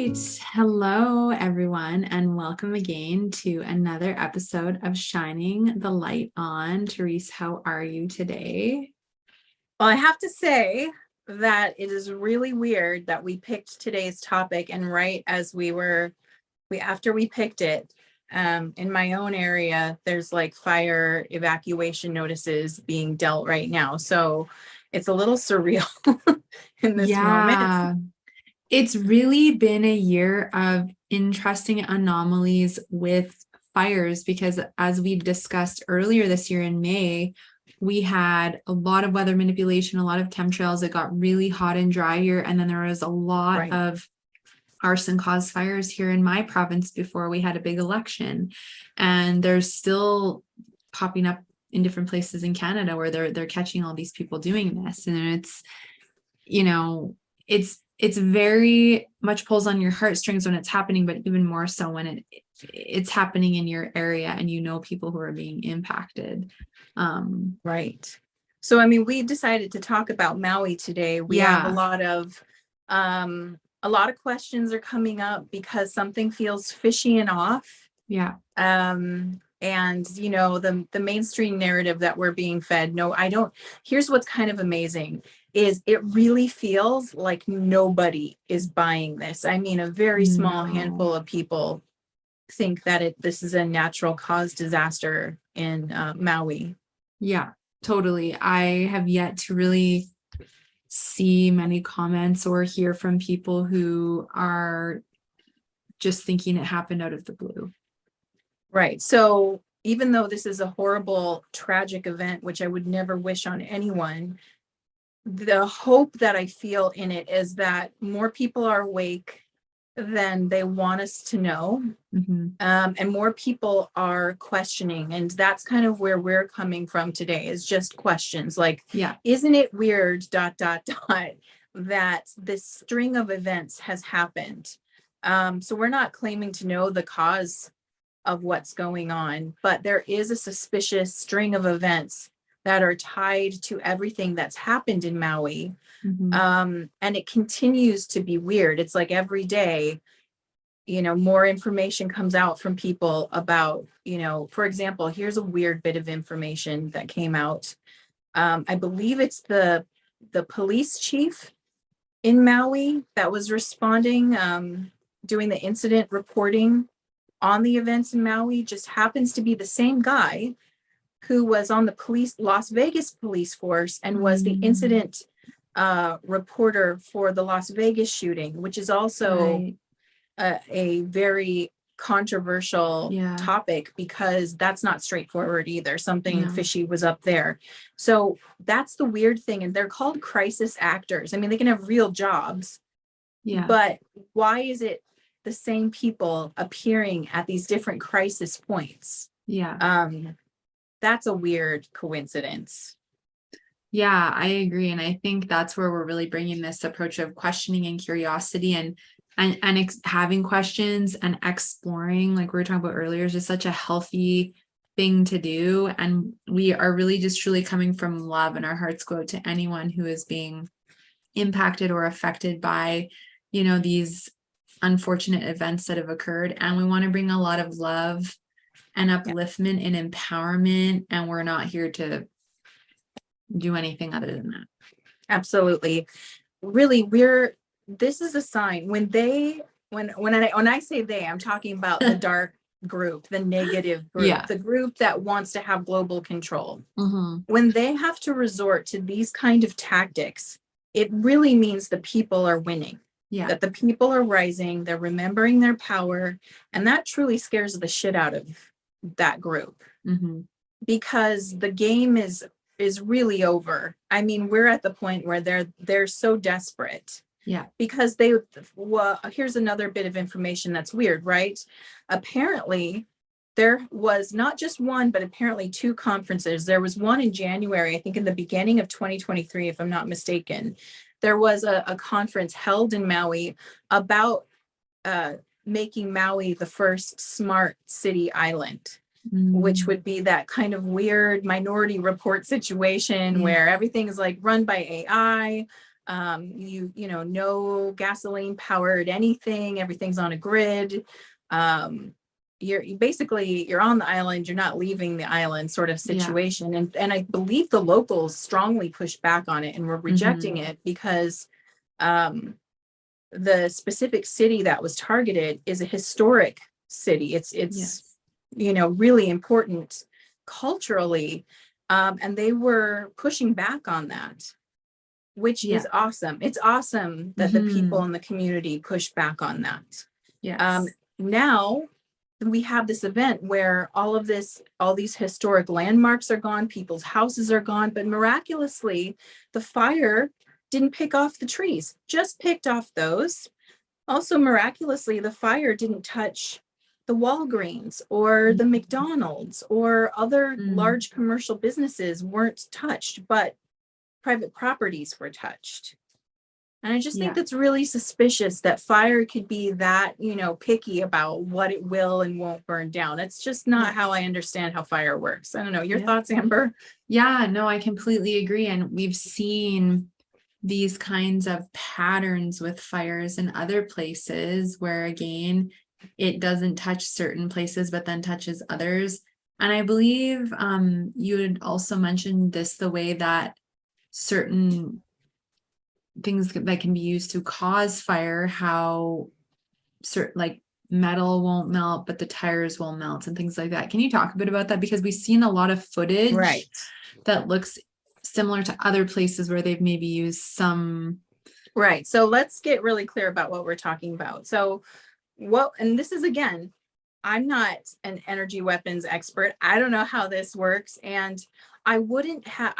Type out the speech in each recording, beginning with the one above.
right. Hello, everyone, and welcome again to another episode of Shining the Light On. Therese, how are you today? Well, I have to say that it is really weird that we picked today's topic, and right as after we picked it, in my own area, there's like fire evacuation notices being dealt right now. So it's a little surreal in this moment. Yeah, it's really been a year of interesting anomalies with fires because, as we discussed earlier this year in May, we had a lot of weather manipulation, a lot of chemtrails. It got really hot and dry here. And then there was a lot Right. of arson caused fires here in my province before we had a big election. And there's still popping up in different places in Canada where they're catching all these people doing this. And it's, you know, it's very much pulls on your heartstrings when it's happening, but even more so when it's happening in your area and you know people who are being impacted. Right. So, I mean, we decided to talk about Maui today. We have a lot of questions are coming up because something feels fishy and off. Yeah. And you know, the mainstream narrative that we're being fed. No, I don't. Here's what's kind of amazing is it really feels like nobody is buying this. I mean, a very small handful of people think that this is a natural cause disaster in Maui. Yeah, totally. I have yet to really see many comments or hear from people who are just thinking it happened out of the blue. Right. So even though this is a horrible, tragic event, which I would never wish on anyone, the hope that I feel in it is that more people are awake than they want us to know. Mm-hmm. And more people are questioning. And that's kind of where we're coming from today, is just questions like, isn't it weird, ... that this string of events has happened? So we're not claiming to know the cause of what's going on, but there is a suspicious string of events that are tied to everything that's happened in Maui. Mm-hmm. And it continues to be weird. It's like every day, you know, more information comes out from people about, you know, for example, here's a weird bit of information that came out. I believe it's the police chief in Maui that was responding, doing the incident reporting on the events in Maui, just happens to be the same guy who was on the Las Vegas police force and was the incident reporter for the Las Vegas shooting, which is also a very controversial topic because that's not straightforward either. Something fishy was up there. So that's the weird thing. And they're called crisis actors. I mean, they can have real jobs, but why is it the same people appearing at these different crisis points? That's a weird coincidence. Yeah, I agree. And I think that's where we're really bringing this approach of questioning and curiosity and having questions and exploring, like we were talking about earlier, is just such a healthy thing to do. And we are really just truly coming from love, and our hearts go out to anyone who is being impacted or affected by, you know, these unfortunate events that have occurred. And we want to bring a lot of love and upliftment and empowerment. And we're not here to do anything other than that. Absolutely. Really, this is a sign when I say they, I'm talking about the dark group, the negative group, the group that wants to have global control. When they have to resort to these kind of tactics, it really means the people are winning. That the people are rising, they're remembering their power, and that truly scares the shit out of that group. Because the game is really over. I mean, we're at the point where they're so desperate. Because here's another bit of information that's weird, right? Apparently, there was not just one, but apparently two conferences. There was one in January, I think in the beginning of 2023, if I'm not mistaken. There was a conference held in Maui about making Maui the first smart city island, which would be that kind of weird Minority Report situation where everything is like run by AI. No gasoline powered anything, everything's on a grid. You're on the island, you're not leaving the island sort of situation. And I believe the locals strongly pushed back on it and were rejecting it because the specific city that was targeted is a historic city. It's really important culturally. And they were pushing back on that, which is awesome. It's awesome that the people in the community push back on that. Now we have this event where all these historic landmarks are gone, people's houses are gone, but miraculously the fire didn't pick off the trees, just picked off those. Also miraculously, the fire didn't touch the Walgreens or the McDonald's or other large commercial businesses weren't touched, but private properties were touched. And I just think that's really suspicious that fire could be that, picky about what it will and won't burn down. It's just not how I understand how fire works. I don't know. Your thoughts, Amber? Yeah, no, I completely agree. And we've seen these kinds of patterns with fires in other places where, again, it doesn't touch certain places, but then touches others. And I believe you had also mentioned this, the way that certain things that can be used to cause fire, how certain like metal won't melt, but the tires will melt and things like that. Can you talk a bit about that? Because we've seen a lot of footage that looks similar to other places where they've maybe used some. Right. So let's get really clear about what we're talking about. So and this is, again, I'm not an energy weapons expert. I don't know how this works. And I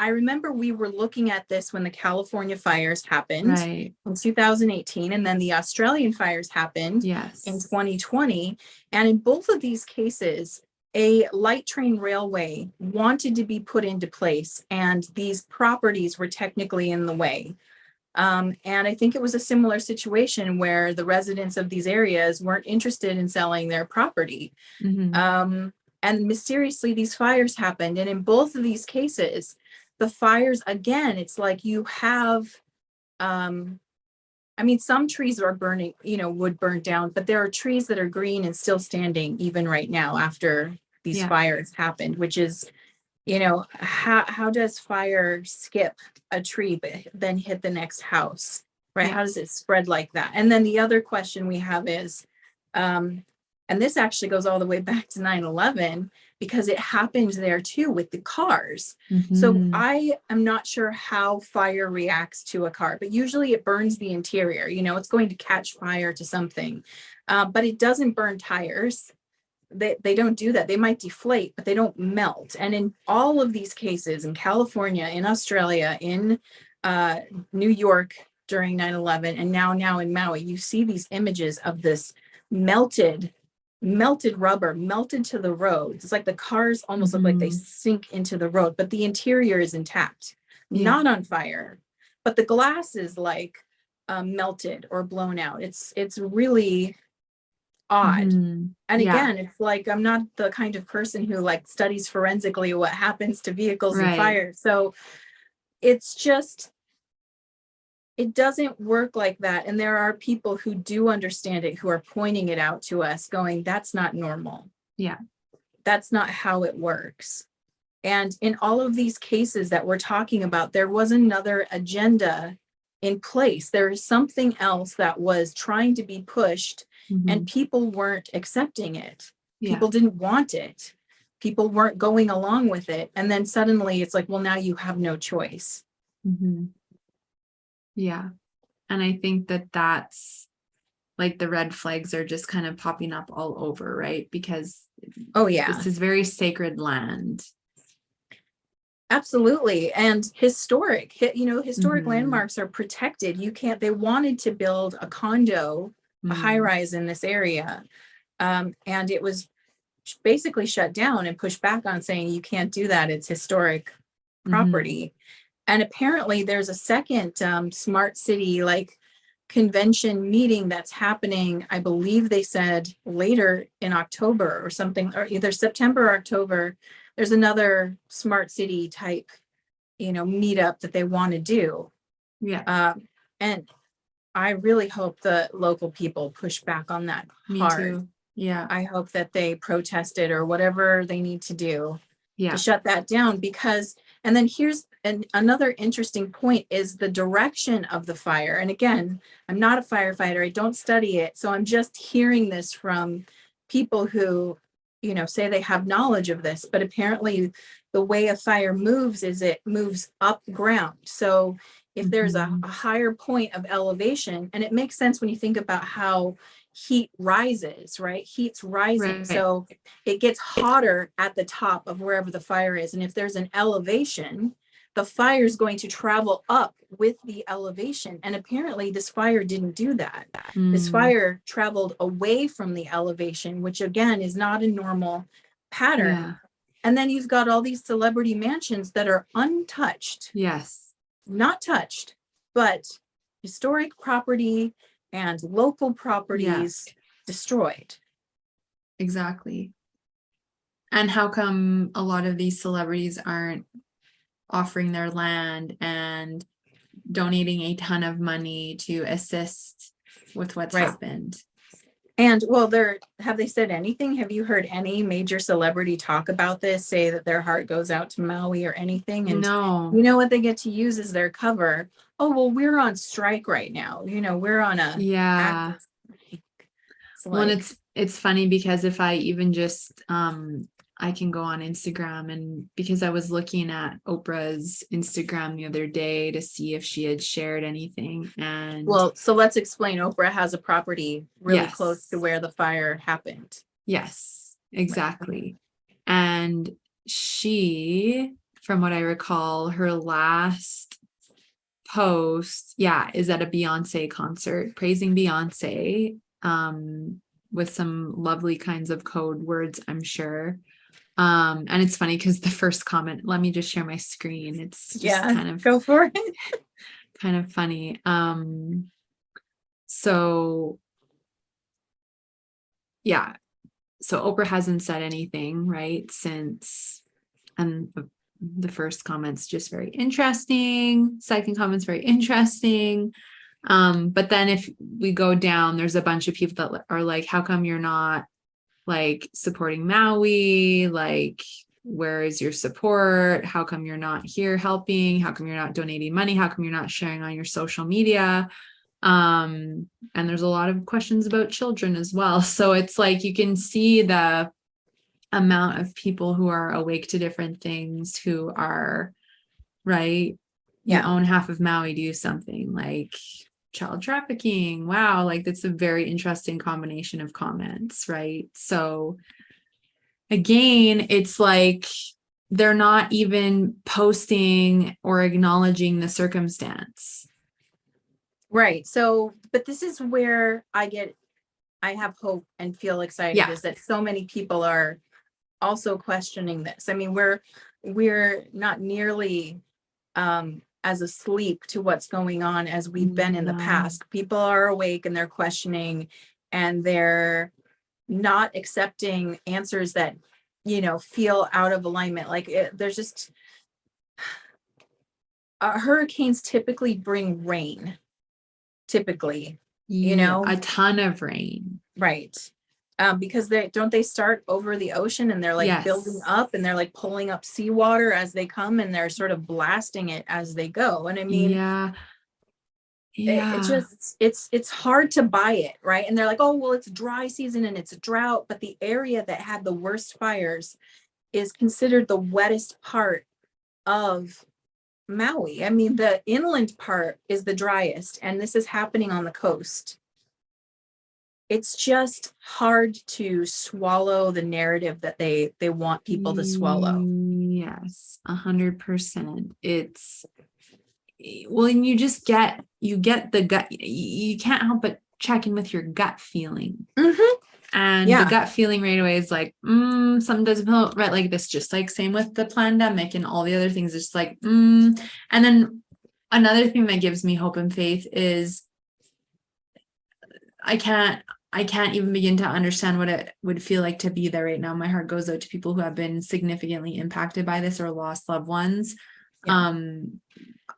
remember we were looking at this when the California fires happened in 2018, and then the Australian fires happened in 2020. And in both of these cases, a light train railway wanted to be put into place, and these properties were technically in the way. And I think it was a similar situation where the residents of these areas weren't interested in selling their property. And mysteriously, these fires happened. And in both of these cases, the fires, again, it's like you have, some trees are burning, would burn down, but there are trees that are green and still standing even right now after these fires happened, which is, how does fire skip a tree but then hit the next house, right? How does it spread like that? And then the other question we have is, and this actually goes all the way back to 9/11, because it happened there too with the cars. So I am not sure how fire reacts to a car, but usually it burns the interior. It's going to catch fire to something, but it doesn't burn tires. They don't do that. They might deflate, but they don't melt. And in all of these cases, in California, in Australia, in New York during 9/11, and now in Maui, you see these images of this melted rubber melted to the roads. It's like the cars almost look like they sink into the road, but the interior is intact, not on fire, but the glass is like melted or blown out. It's really odd. And again, it's like, I'm not the kind of person who studies forensically what happens to vehicles and fire. So it's just, it doesn't work like that. And there are people who do understand it, who are pointing it out to us going, that's not normal. That's not how it works. And in all of these cases that we're talking about, there was another agenda in place. There is something else that was trying to be pushed, and people weren't accepting it. People didn't want it. People weren't going along with it. And then suddenly it's like, well, now you have no choice. Yeah. And I think that's like the red flags are just kind of popping up all over, right? Because this is very sacred land. Absolutely. And historic landmarks are protected. They wanted to build a condo, a high rise in this area. And it was basically shut down and pushed back on, saying you can't do that. It's historic property. And apparently there's a second smart city convention meeting that's happening. I believe they said later in October or something, or either September or October. There's another smart city type, meetup that they want to do. And I really hope the local people push back on that Me hard. too. Yeah. I hope that they protested or whatever they need to do Yeah. to shut that down, because, and then here's another interesting point is the direction of the fire. And again, I'm not a firefighter. I don't study it. So I'm just hearing this from people who, you know, say they have knowledge of this, but apparently the way a fire moves is it moves up ground. So if there's a higher point of elevation, and it makes sense when you think about how heat rises, right? Heat's rising. Right. So it gets hotter at the top of wherever the fire is. And if there's an elevation, the fire is going to travel up with the elevation. And apparently this fire didn't do that. This fire traveled away from the elevation, which again is not a normal pattern. Yeah. And then you've got all these celebrity mansions that are untouched. Yes. Not touched, but historic property and local properties destroyed. Exactly. And how come a lot of these celebrities aren't offering their land and donating a ton of money to assist with what's happened? And well, have they said anything? Have you heard any major celebrity talk about this, say that their heart goes out to Maui or anything? And no, you know what they get to use as their cover? Oh, well, we're on strike right now. You know, we're on a active strike. Well, and it's funny because if I even just I can go on Instagram, and because I was looking at Oprah's Instagram the other day to see if she had shared anything. And well, so let's explain. Oprah has a property really close to where the fire happened. Yes, exactly. And she, from what I recall, her last post, is at a Beyonce concert, praising Beyonce, with some lovely kinds of code words, I'm sure. And it's funny because the first comment, let me just share my screen. It's just kind of go for it. Kind of funny. So Oprah hasn't said anything, right, since, and the first comment's just very interesting. Second comment's very interesting. But then if we go down, there's a bunch of people that are like, how come you're not like supporting Maui? Like, where is your support? How come you're not here helping? How come you're not donating money? How come you're not sharing on your social media? And there's a lot of questions about children as well. So it's like, you can see the amount of people who are awake to different things, who are, right? You own half of Maui, do something. Like, child trafficking. Wow. Like, that's a very interesting combination of comments, right? So again, it's like, they're not even posting or acknowledging the circumstance. Right. So, but this is where I have hope and feel excited, is that so many people are also questioning this. I mean, we're not nearly as asleep to what's going on as we've been in the past. People are awake and they're questioning, and they're not accepting answers that, you know, feel out of alignment. Like there's just hurricanes typically bring rain. Typically, you know, a ton of rain. Right. Because they start over the ocean, and they're like building up, and they're like pulling up seawater as they come, and they're sort of blasting it as they go. And I mean, it's hard to buy it, right? And they're like, oh, well, it's dry season and it's a drought, but the area that had the worst fires is considered the wettest part of Maui. I mean, the inland part is the driest, and this is happening on the coast. It's just hard to swallow the narrative that they want people to swallow. Yes, 100%. It's, well, and you get the gut, you can't help but check in with your gut feeling. And the gut feeling right away is like, something doesn't feel right. Like this, just like same with the pandemic and all the other things. It's just like, and then another thing that gives me hope and faith is I can't even begin to understand what it would feel like to be there right now. My heart goes out to people who have been significantly impacted by this or lost loved ones.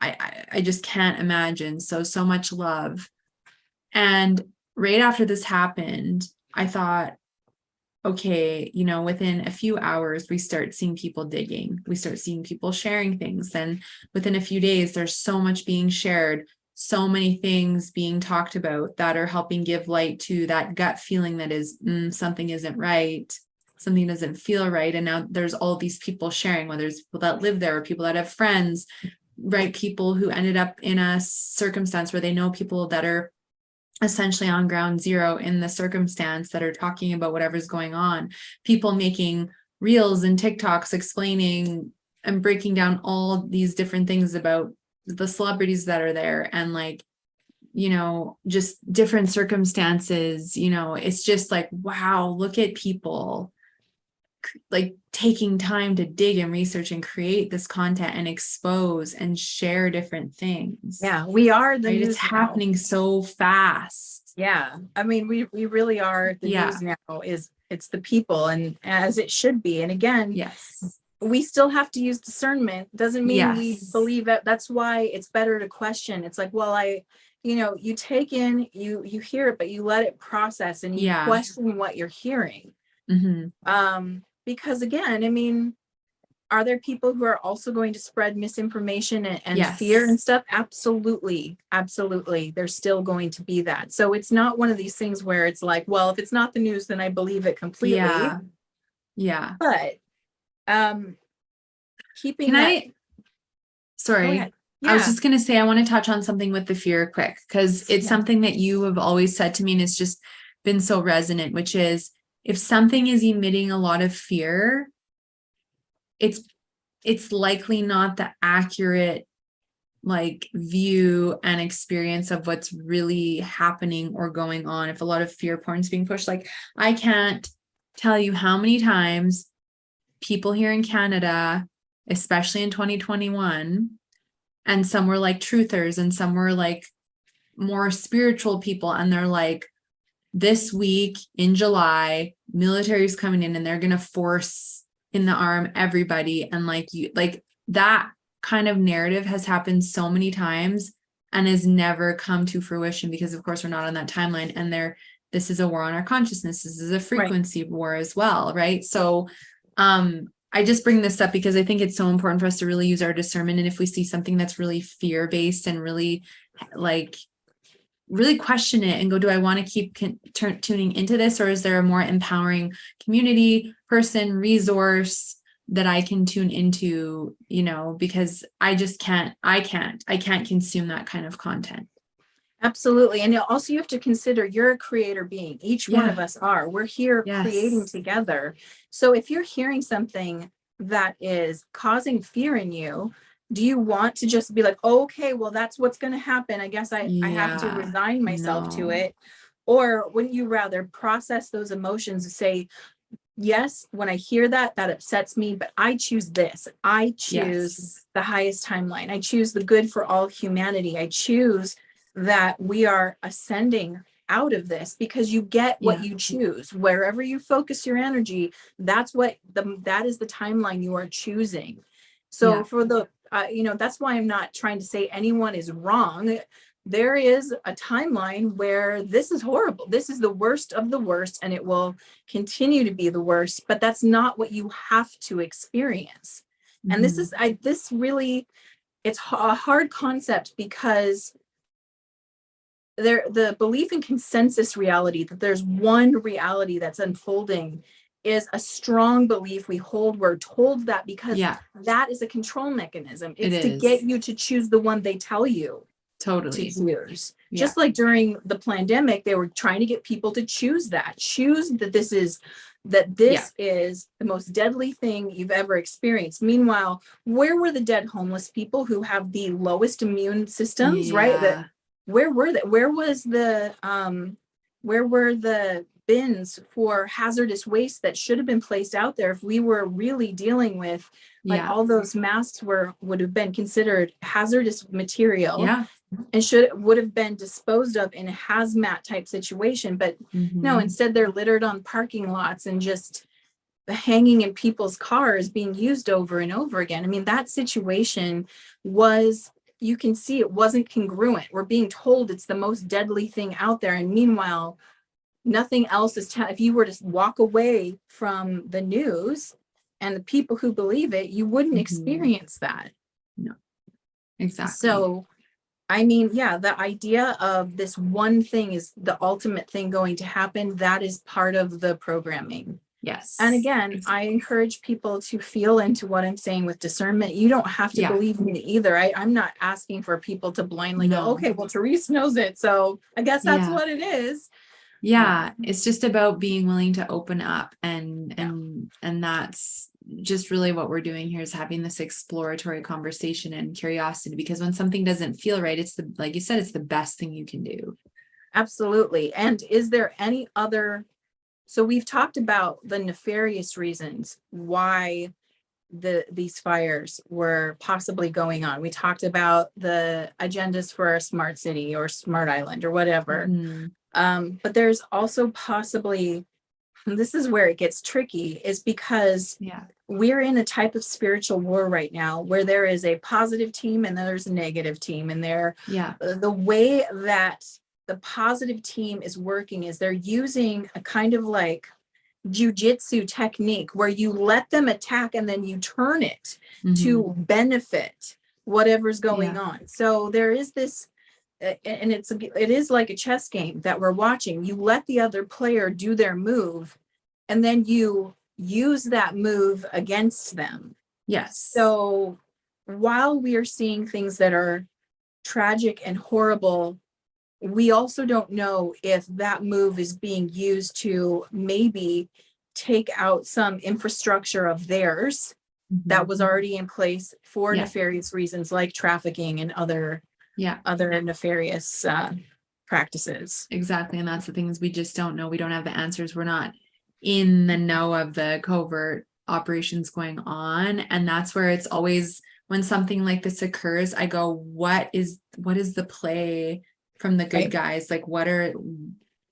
I just can't imagine. So much love. And right after this happened, I thought, okay, you know, within a few hours, we start seeing people digging. We start seeing people sharing things. And within a few days, there's so much being shared, so many things being talked about that are helping give light to that gut feeling that is something isn't right. Something doesn't feel right. And now there's all these people sharing, whether it's people that live there or people that have friends, right? People who ended up in a circumstance where they know people that are essentially on ground zero in the circumstance that are talking about whatever's going on, people making reels and TikToks explaining and breaking down all these different things about the celebrities that are there and like, you know, just different circumstances, you know, it's just like, wow, look at people like taking time to dig and research and create this content and expose and share different things. Yeah, we are the right? news It's happening so fast. Yeah, I mean, we really are the news now. It's the people, and as it should be. And again, yes, we still have to use discernment. Doesn't mean we believe it. That's why it's better to question. It's like, well, you take in, you hear it, but you let it process and you question what you're hearing. Because again, I mean, are there people who are also going to spread misinformation and fear and stuff? Absolutely. Absolutely. There's still going to be that. So it's not one of these things where it's like, well, if it's not the news, then I believe it completely. Yeah. But keeping sorry. I was just going to say, I want to touch on something with the fear quick, because it's something that you have always said to me, and it's just been so resonant, which is if something is emitting a lot of fear, it's likely not the accurate like view and experience of what's really happening or going on. If a lot of fear porn is being pushed, like I can't tell you how many times people here in Canada, especially in 2021, and some were like truthers and some were like more spiritual people, and they're like, this week in July, military's coming in and they're going to force in the arm everybody. And like you, like that kind of narrative has happened so many times and has never come to fruition, because of course we're not on that timeline, and this is a war on our consciousness. This is a frequency war as well. Right. So, I just bring this up because I think it's so important for us to really use our discernment. And if we see something that's really fear-based and really question it and go, do I want to keep tuning into this, or is there a more empowering community, person, resource that I can tune into, you know, because I can't consume that kind of content. Absolutely. And also you have to consider you're a creator being. Each one of us are. We're here creating together. So if you're hearing something that is causing fear in you, do you want to just be like, oh, okay, well, that's what's going to happen. I guess I have to resign myself to it. Or wouldn't you rather process those emotions and say, yes, when I hear that upsets me, but I choose this. I choose the highest timeline. I choose the good for all humanity. I choose that we are ascending out of this, because you get what you choose. Wherever you focus your energy, that is the timeline you are choosing. So for the, that's why I'm not trying to say anyone is wrong. There is a timeline where this is horrible. This is the worst of the worst, and it will continue to be the worst, but that's not what you have to experience. And this is, it's a hard concept, because the belief in consensus reality, that there's one reality that's unfolding, is a strong belief we hold. We're told that because that is a control mechanism. It's to get you to choose the one they tell you to choose. Just like during the pandemic, they were trying to get people to choose that this is the most deadly thing you've ever experienced. Meanwhile, where were the dead homeless people who have the lowest immune systems, right? Where were they? Where were the bins for hazardous waste that should have been placed out there if we were really dealing with all those masks would have been considered hazardous material and would have been disposed of in a hazmat type situation. But no, instead they're littered on parking lots and just hanging in people's cars, being used over and over again. I mean, that situation was you can see it wasn't congruent. We're being told it's the most deadly thing out there. And meanwhile, nothing else is, if you were to walk away from the news and the people who believe it, you wouldn't experience that. No, exactly. So, I mean, yeah, the idea of this one thing is the ultimate thing going to happen, that is part of the programming. Yes. And again, I encourage people to feel into what I'm saying with discernment. You don't have to believe me either. I'm not asking for people to blindly go, okay, well, Therese knows it, so I guess that's what it is. Yeah, it's just about being willing to open up, and that's just really what we're doing here, is having this exploratory conversation and curiosity, because when something doesn't feel right, it's like you said, it's the best thing you can do. Absolutely. And is there any other, so we've talked about the nefarious reasons why these fires were possibly going on. We talked about the agendas for a smart city or smart island or whatever. But there's also possibly, this is where it gets tricky, is because we're in a type of spiritual war right now where there is a positive team and there's a negative team. And the way that the positive team is working is they're using a kind of like jujitsu technique where you let them attack and then you turn it to benefit whatever's going on. So there is this, and it is like a chess game that we're watching. You let the other player do their move and then you use that move against them. Yes. So while we are seeing things that are tragic and horrible, we also don't know if that move is being used to maybe take out some infrastructure of theirs that was already in place for nefarious reasons, like trafficking and other nefarious practices. Exactly. And that's the thing, is we just don't know. We don't have the answers. We're not in the know of the covert operations going on. And that's where it's always, when something like this occurs, I go, what is the play from the good guys? Like,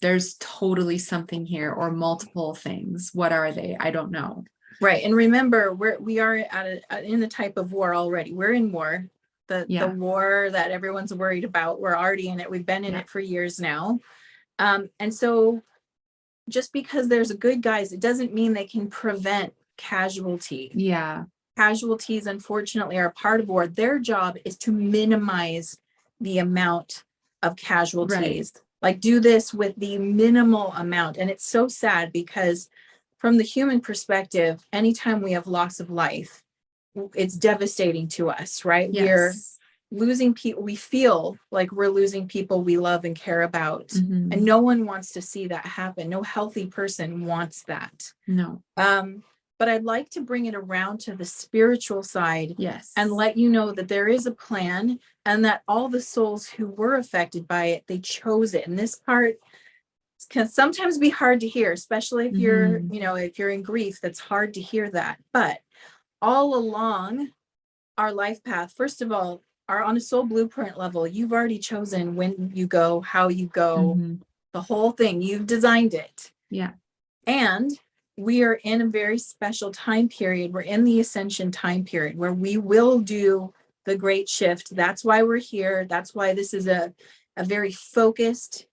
there's totally something here, or multiple things. What are they? I don't know. Right. And remember, we are in a type of war already. We're in war. The war that everyone's worried about, we're already in it. We've been in it for years now. And so just because there's a good guys, it doesn't mean they can prevent casualty. Casualties, unfortunately, are part of war. Their job is to minimize the amount of casualties. Like, do this with the minimal amount. And it's so sad because from the human perspective, anytime we have loss of life, it's devastating to us, right? We're losing people. We feel like we're losing people we love and care about. And no one wants to see that happen. No healthy person wants that. No. But I'd like to bring it around to the spiritual side and let you know that there is a plan, and that all the souls who were affected by it, they chose it. And this part can sometimes be hard to hear, especially if you're, if you're in grief, that's hard to hear that. But all along our life path, first of all, are on a soul blueprint level. You've already chosen when you go, how you go, the whole thing. You've designed it. And we are in a very special time period. We're in the ascension time period where we will do the great shift. That's why we're here. That's why this is a very focused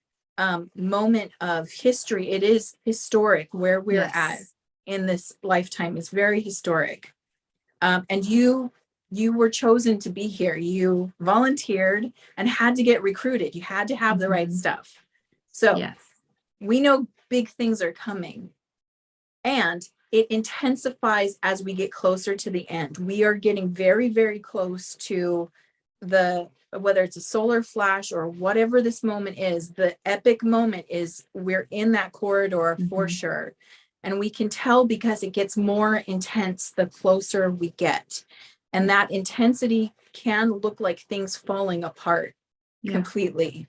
moment of history. It is historic where we're at in this lifetime. Is very historic. And you were chosen to be here. You volunteered and had to get recruited. You had to have the right stuff. So we know big things are coming. And it intensifies as we get closer to the end. We are getting very, very close to whether it's a solar flash or whatever this moment is, the epic moment is, we're in that corridor for sure. And we can tell because it gets more intense the closer we get. And that intensity can look like things falling apart completely.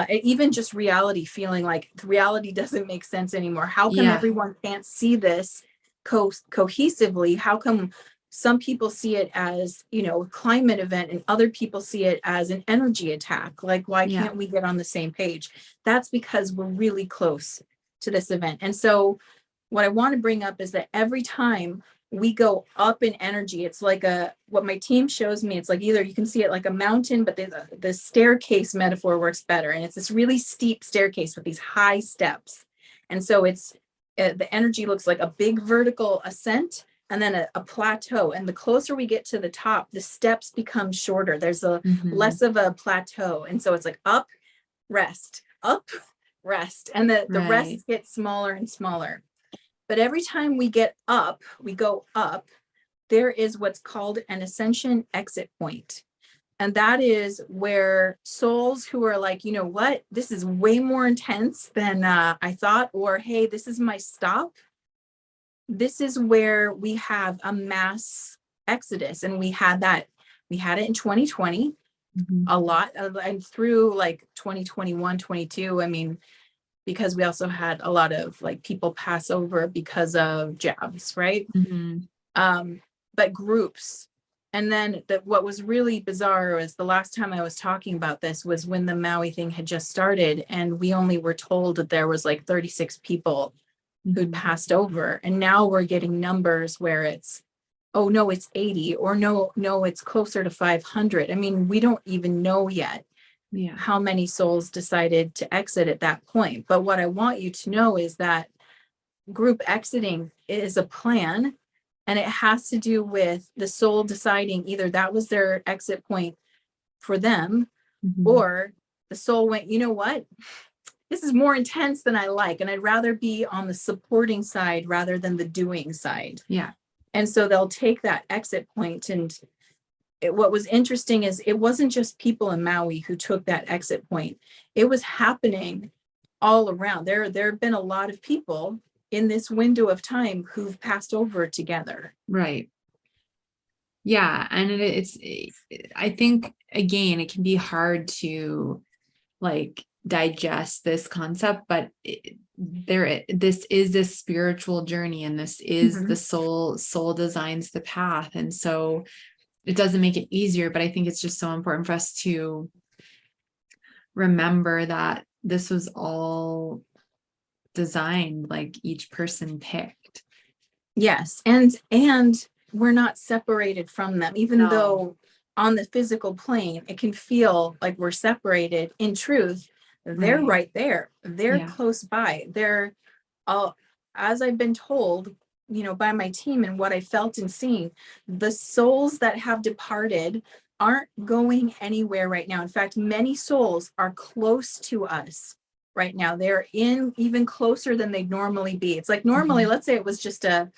Even just reality, feeling like reality doesn't make sense anymore. How come everyone can't see this cohesively? How come some people see it as, a climate event and other people see it as an energy attack? Like, why can't we get on the same page? That's because we're really close to this event. And so what I want to bring up is that every time we go up in energy. It's like what my team shows me, it's like either you can see it like a mountain, but the staircase metaphor works better. And it's this really steep staircase with these high steps. And so the energy looks like a big vertical ascent and then a plateau. And the closer we get to the top, the steps become shorter. There's less of a plateau. And so it's like up, rest, up, rest. And the rest gets smaller and smaller. But every time we get up, we go up, there is what's called an ascension exit point. And that is where souls who are like, you know what, this is way more intense than I thought, or hey, this is my stop. This is where we have a mass exodus. And we had it in 2020, a lot, and through like 2021, 22. I mean, because we also had a lot of like people pass over because of jabs, right? But groups. And then what was really bizarre was the last time I was talking about this was when the Maui thing had just started, and we only were told that there was like 36 people who'd passed over. And now we're getting numbers where it's, oh no, it's 80, or no, it's closer to 500. I mean, we don't even know yet how many souls decided to exit at that point. But what I want you to know is that group exiting is a plan, and it has to do with the soul deciding either that was their exit point for them, or the soul went, you know what, this is more intense than I like, and I'd rather be on the supporting side rather than the doing side. And so they'll take that exit point. And what was interesting is it wasn't just people in Maui who took that exit point. It was happening all around. There have been a lot of people in this window of time who've passed over together. Right. Yeah. And I think, again, it can be hard to like digest this concept, but this is this spiritual journey, and this is the soul designs the path. And so it doesn't make it easier, but I think it's just so important for us to remember that this was all designed, like each person picked. Yes. And we're not separated from them, even though on the physical plane, it can feel like we're separated. In truth, they're right there. They're close by. They're all, as I've been told, by my team and what I felt and seen, the souls that have departed aren't going anywhere right now. In fact, many souls are close to us right now. They're in even closer than they'd normally be. It's like normally, let's say it was just a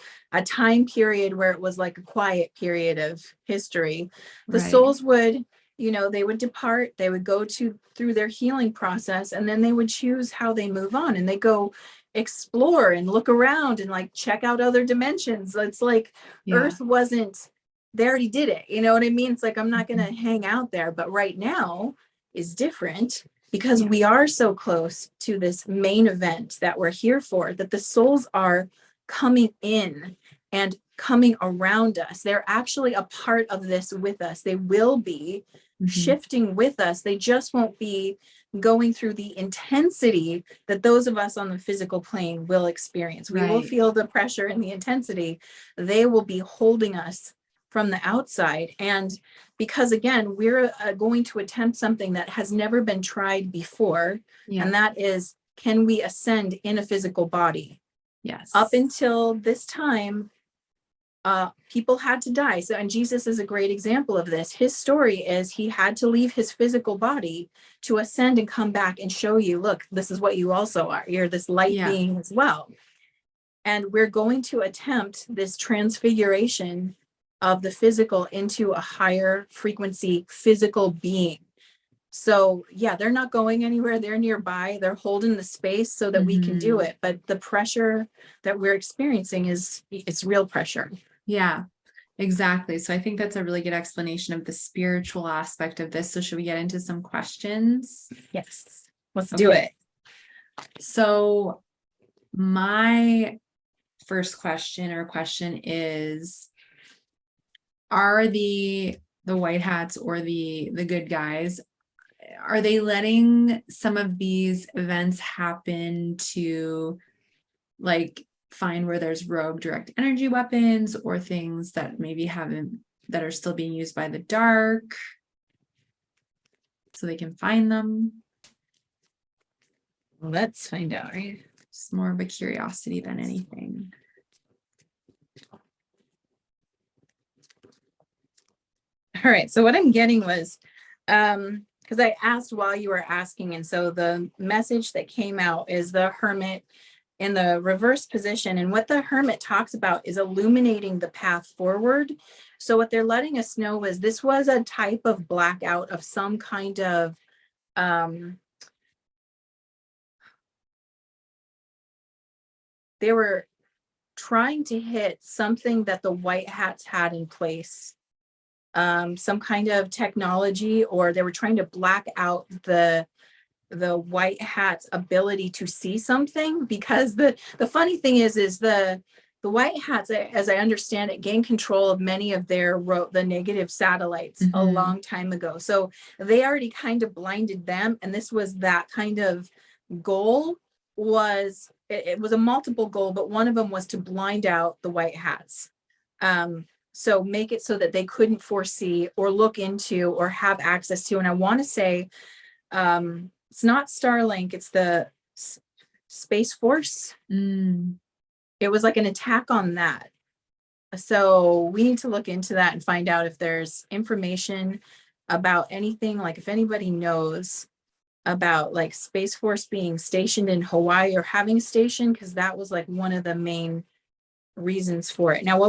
time period where it was like a quiet period of history. The souls would, they would depart, they would go through their healing process, and then they would choose how they move on, and they go explore and look around and like check out other dimensions. It's like Earth wasn't, they already did it. You know what I mean? It's like, I'm not going to hang out there. But right now is different because we are so close to this main event that we're here for, that the souls are coming in and coming around us. They're actually a part of this with us. They will be shifting with us. They just won't be going through the intensity that those of us on the physical plane will experience. We will feel the pressure and the intensity. They will be holding us from the outside. And because again, we're going to attempt something that has never been tried before. And that is, can we ascend in a physical body? Yes. Up until this time, people had to die. So, and Jesus is a great example of this. His story is he had to leave his physical body to ascend and come back and show you, look, this is what you also are. You're this light being as well. And we're going to attempt this transfiguration of the physical into a higher frequency physical being. So they're not going anywhere. They're nearby. They're holding the space so that we can do it. But the pressure that we're experiencing it's real pressure. Yeah, exactly. So I think that's a really good explanation of the spiritual aspect of this. So should we get into some questions? Yes, let's do it. So my first question is, are the white hats or the good guys, are they letting some of these events happen to like find where there's rogue direct energy weapons or things that maybe that are still being used by the dark, so they can find them. Let's find out, right? It's more of a curiosity than anything. All right, so what I'm getting was, because I asked while you were asking, and so the message that came out is the Hermit in the reverse position. And what the Hermit talks about is illuminating the path forward. So what they're letting us know is this was a type of blackout of some kind of, they were trying to hit something that the white hats had in place, some kind of technology, or they were trying to black out the white hat's ability to see something. Because the funny thing is the white hats, as I understand it, gained control of many of the negative satellites a long time ago. So they already kind of blinded them, and this was that kind of goal. It was a multiple goal, but one of them was to blind out the white hats. So make it so that they couldn't foresee or look into or have access to. And I want to say, it's not Starlink, it's the Space Force. It was like an attack on that. So we need to look into that and find out if there's information about anything, like if anybody knows about like Space Force being stationed in Hawaii or having a station, because that was like one of the main reasons for it. Now,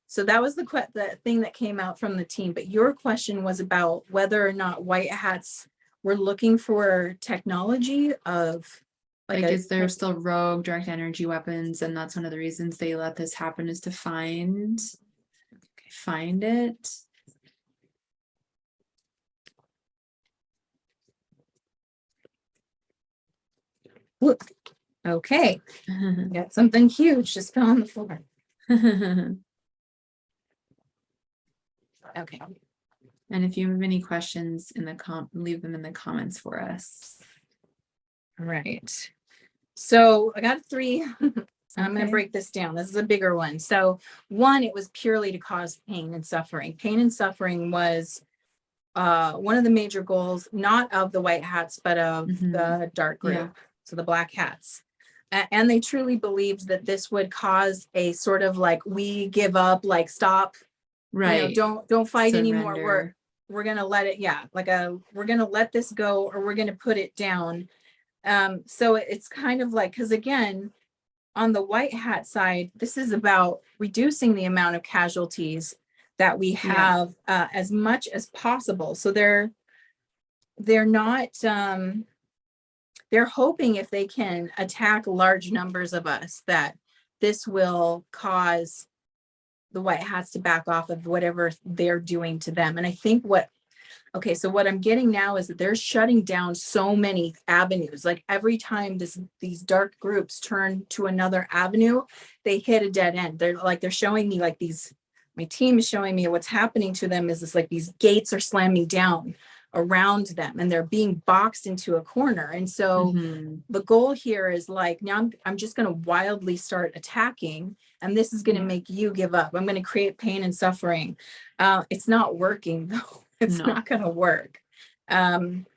so that was the thing that came out from the team, but your question was about whether or not white hats were looking for technology of like is there still rogue direct energy weapons, and that's one of the reasons they let this happen, is to find it. Look, okay, got something huge just fell on the floor. Okay. And if you have any questions leave them in the comments for us. All right. So I got 3. I'm going Okay. to break this down. This is a bigger one. So 1, it was purely to cause pain and suffering. Pain and suffering was one of the major goals, not of the white hats, but of the dark group. Yeah. So the black hats. And they truly believed that this would cause a sort of like, we give up, like stop, right? Don't fight Surrender. anymore. We're gonna let it, we're gonna let this go, or we're gonna put it down. So it's kind of like, because again, on the white hat side, this is about reducing the amount of casualties that we have as much as possible. So they're not they're hoping if they can attack large numbers of us, that this will cause the white hats to back off of whatever they're doing to them. And I think what I'm getting now is that they're shutting down so many avenues. Like every time these dark groups turn to another avenue, they hit a dead end. They're showing me like my team is showing me what's happening to them is this, like these gates are slamming down around them and they're being boxed into a corner. And so the goal here is like, now I'm just going to wildly start attacking, and this is going to make you give up. I'm going to create pain and suffering. It's not working though. It's not going to work. And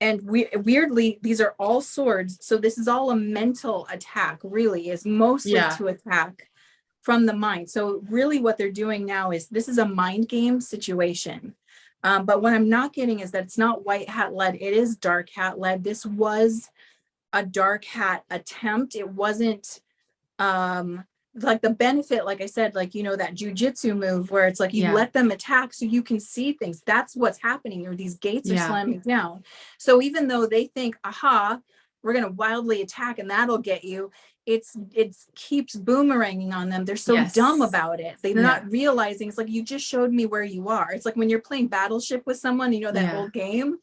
weirdly, these are all swords. So this is all a mental attack, really, is mostly to attack from the mind. So really what they're doing now is, this is a mind game situation. But what I'm not getting is that it's not white hat led. It is dark hat led. This was a dark hat attempt. It wasn't like the benefit, like I said, like, that jujitsu move where it's like you let them attack so you can see things. That's what's happening, or these gates are slamming down. So even though they think, aha, we're going to wildly attack and that'll get you, it keeps boomeranging on them. They're so dumb about it. They're not realizing, it's like, you just showed me where you are. It's like when you're playing Battleship with someone, that old game.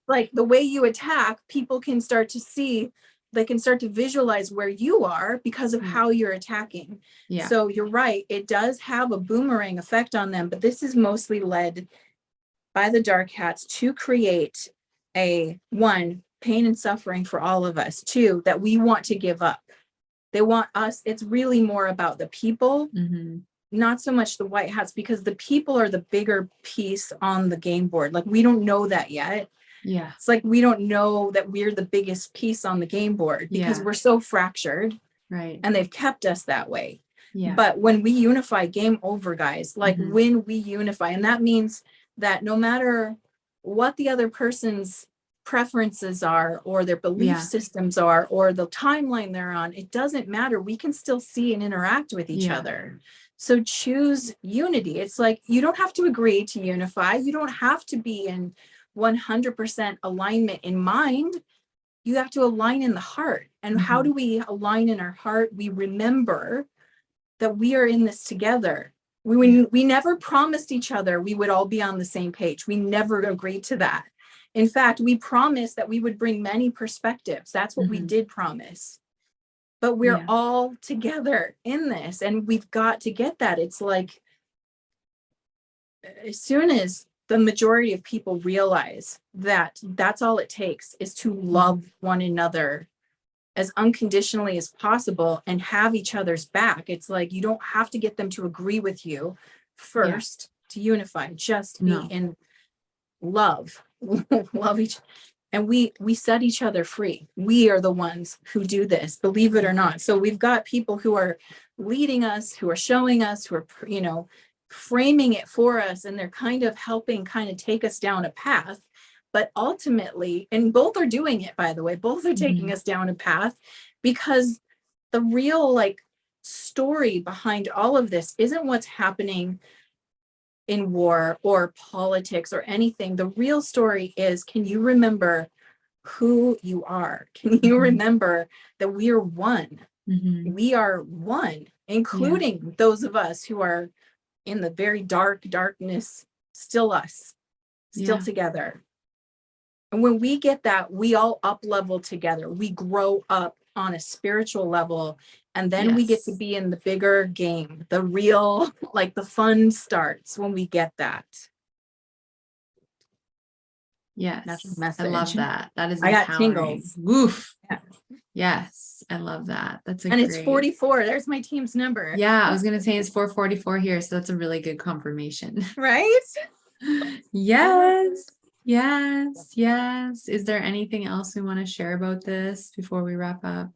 Like the way you attack, people can start to see, they can start to visualize where you are because of how you're attacking. So you're right. It does have a boomerang effect on them, but this is mostly led by the dark hats to create a 1, pain and suffering for all of us. 2, that we want to give up. They want us. It's really more about the people, Mm-hmm. not so much the white hats, because the people are the bigger piece on the game board. Like, we don't know that yet. Yeah. It's like, we don't know that we're the biggest piece on the game board because we're so fractured. Right. And they've kept us that way. Yeah. But when we unify, game over, guys. Like, when we unify, and that means that no matter what the other person's preferences are, or their belief systems are, or the timeline they're on, it doesn't matter. We can still see and interact with each other. So choose unity. It's like, you don't have to agree to unify. You don't have to be in 100% alignment in mind. You have to align in the heart. And how do we align in our heart? We remember that we are in this together. We never promised each other we would all be on the same page. We never agreed to that. In fact, we promised that we would bring many perspectives. That's what we did promise. But we're all together in this, and we've got to get that. It's like, as soon as the majority of people realize that that's all it takes is to love one another as unconditionally as possible and have each other's back. It's like, you don't have to get them to agree with you first to unify. Just be in love. Love each, and we set each other free. We are the ones who do this, believe it or not. So we've got people who are leading us, who are showing us, who are, framing it for us, and they're kind of helping take us down a path. But ultimately, and both are doing it, by the way, both are taking us down a path, because the real story behind all of this isn't what's happening in war or politics or anything. The real story is, can you remember who you are? Can you remember that we are one? We are one, including those of us who are in the very darkness, still us, still together. And when we get that, we all up level together. We grow up on a spiritual level, and then we get to be in the bigger game. The real, the fun starts when we get that. Yes. That's a message. I love that. That is empowering. I got tingles. Woof. Yeah. Yes. I love that. It's 44. There's my team's number. Yeah. I was going to say it's 444 here. So that's a really good confirmation. Right? Yes. Yes. Is there anything else we want to share about this before we wrap up?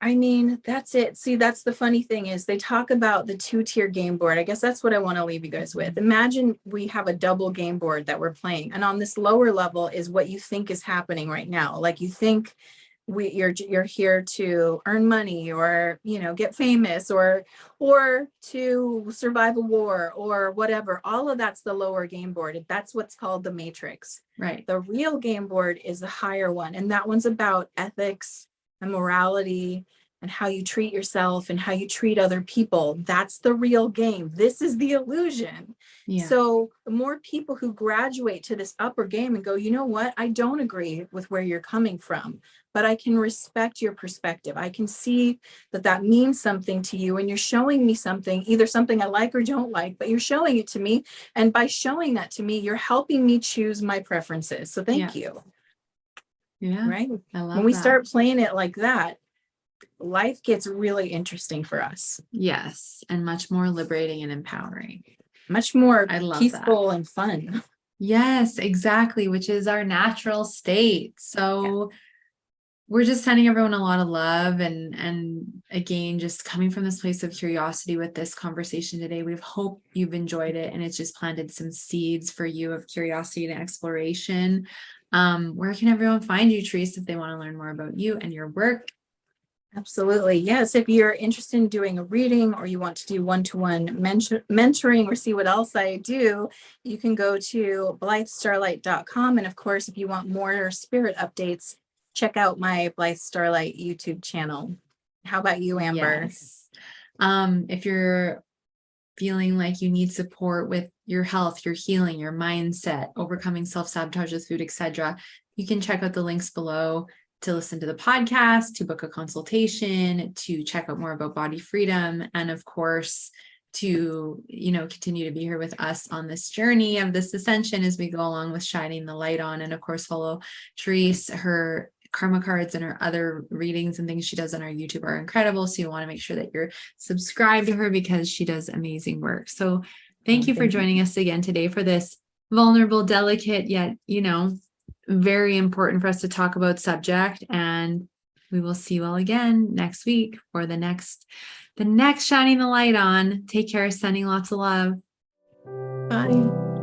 I mean, that's it. See, that's the funny thing is they talk about the 2-tier game board. I guess that's what I want to leave you guys with. Imagine we have a double game board that we're playing. And on this lower level is what you think is happening right now. Like, you think you're here to earn money, or get famous, or to survive a war, or whatever. All of that's the lower game board. That's what's called the matrix. Right. The real game board is the higher one, and that one's about ethics and morality and how you treat yourself and how you treat other people. That's the real game. This is the illusion. So the more people who graduate to this upper game and go, you know what, I don't agree with where you're coming from, but I can respect your perspective. I can see that means something to you, and you're showing me something, either something I like or don't like, but you're showing it to me. And by showing that to me, you're helping me choose my preferences. So thank you. Yeah. Right. I love when we that. start playing it like that, life gets really interesting for us. Yes. And much more liberating and empowering. Much more peaceful and fun. Yes, exactly. Which is our natural state. So we're just sending everyone a lot of love, and again, just coming from this place of curiosity with this conversation today. We hope you've enjoyed it, and it's just planted some seeds for you of curiosity and exploration. Where can everyone find you, Therese, if they want to learn more about you and your work? Absolutely. Yes. If you're interested in doing a reading, or you want to do one-to-one mentoring, or see what else I do, you can go to blythestarlight.com. And of course, if you want more spirit updates, check out my Blythe Starlight YouTube channel. How about you, Amber? Yes. If you're feeling like you need support with your health, your healing, your mindset, overcoming self-sabotage with food, etc., you can check out the links below to listen to the podcast, to book a consultation, to check out more about body freedom, and of course, to, continue to be here with us on this journey of this ascension as we go along with shining the light on. And of course, follow Therese. Her karma cards and her other readings and things she does on our YouTube are incredible. So you want to make sure that you're subscribed to her because she does amazing work. So thank you for joining us again today for this vulnerable, delicate, yet, very important for us to talk about subject. And we will see you all again next week for the next shining the light on. Take care. Sending lots of love. Bye.